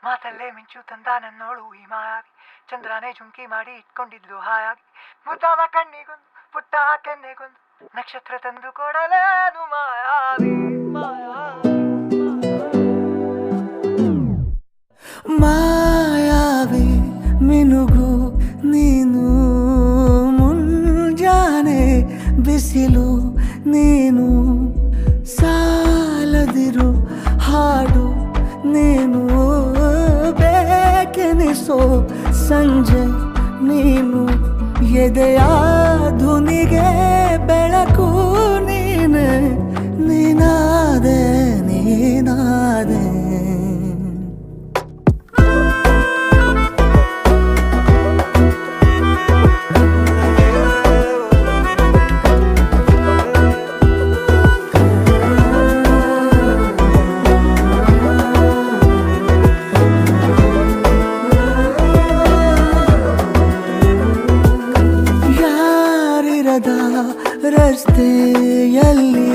ಮಾತಲ್ಲೇ ಮಿಂಚು ತಂದ ನನ್ನೋಳು ಈ ಮಾಯಾವಿ, ಚಂದ್ರನೇ ಜುಂಕಿ ಮಾಡಿ ಇಟ್ಕೊಂಡಿದ್ಲು ಹಾಯಾಗಿ, ಮುದ್ದಾದ ಕಣ್ಣಿಗೊಂದು ಪುಟ್ಟ ಕೆನ್ನೆಗೊಂದು ನಕ್ಷತ್ರ ತಂದು ಕೊಡಲೇನು ಮಾಯಾವಿ ಮಾಯಾವಿ ಮಾಯಾವಿ ಮಿನುಗು ನೀನು, ಮುಂಜಾನೆ ಬಿಸಿಲು ನೀನು, ಸಾಲದಿರು ಹಾಡು ನೀನು, ಬೇಕೆನಿಸೋ ಸಂಜೆ ನೀನು, ಎದೆಯ ಧುನಿಗೆ ಬೆಳಕು ನೀನೆ, ನೀನಾದೆ ನೀನಾದೆ. ರಸ್ತೆಯಲ್ಲಿ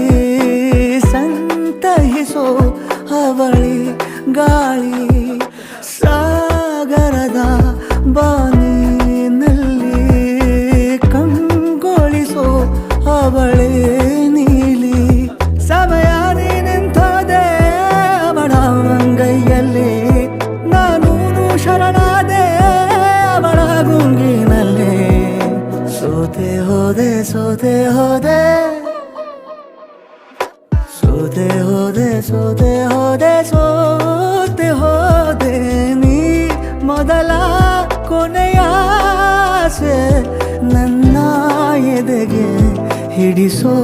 ಸಂತಹಿಸೋ ಅವಳಿ ಗಾಳಿ, ಸಾಗರದ ಬಾನಿನಲ್ಲಿ ಕಂಗೊಳಿಸೋ ಅವಳೆ ನೀಲಿ, ಸಮಯ ನಿಂತೋದೆ ಅವಳ ಅಂಗೈಯಲ್ಲಿ, ನಾನು ಶರಣಾದೆ ಅವಳ ಗುಂಗಿನಲ್ಲಿ, ಸೋತೆ ಹೋದೆ ಸೋತೆ ಹೋದೆ ಸೋತೆ ಹೋದೆ ಸೋತೆ ಹೋದೆ ಸೋತೆ ಹೋದೆ, ನೀ ಮೊದಲ ಕೊನೆಯ ಆಸೆ, ನನ್ನ ಎದೆಗೆ ಹಿಡಿಸೋ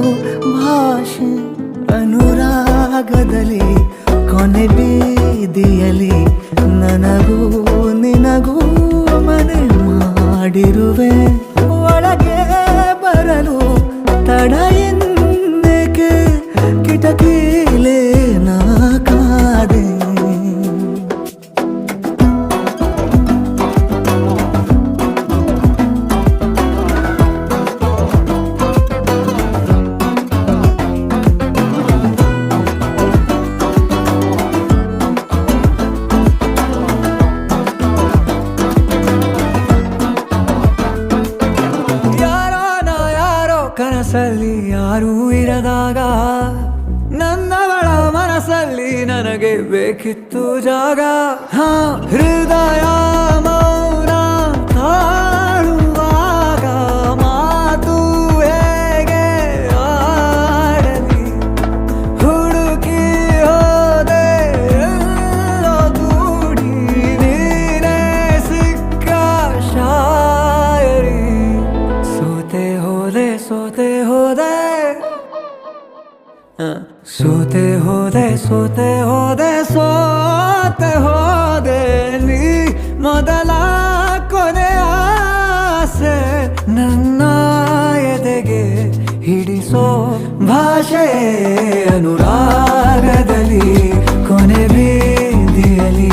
ಭಾಷೆ, ಅನುರಾಗದಲ್ಲಿ ಕೊನೆ ಬೀದಿಯಲ್ಲಿ ನನಗೂ ನಿನಗೂ ಮನೆ ಮಾಡಿರುವೆ, ಒಳಗೆ ಬರಲು ತಡ ಎಂದೇಕೆ ಕಿಟಕಿಲೇ ನಾ ಕಾದೆ. ಕನಸಲ್ಲಿ ಯಾರೂ ಇರದಾಗ ನನ್ನವಳ ಮನಸ್ಸಲ್ಲಿ ನನಗೆ ಬೇಕಿತ್ತು ಜಾಗ, ಹೃದಯ ಮೌನ ತಾಳುವಾಗ ಮಾತು ಹೇಗೆ ಆಡಲಿ, ಹುಡುಕಿ ಹೋದೆ ಎಲ್ಲೋ ದೂಡಿ ನೀನೇ ಸಿಕ್ಕ ಶಾಯರಿ, ಸೋತೆ ಹೋದೆ ಸೋತೆ ಹೋದೆ ಸೋತೆ ಹೋದೆ ಸೋತೆ ಹೋದೆ ಸೋತೆ ಹೋದೆ, ನೀ ಮೊದಲ ಕೊನೆ ಆಸೆ, ನನ್ನ ಎದೆಗೆ ಹಿಡಿಸೋ ಭಾಷೆ, ಅನುರಾಗದಲ್ಲಿ ಕೊನೆ ಬೀದಿಯಲ್ಲಿ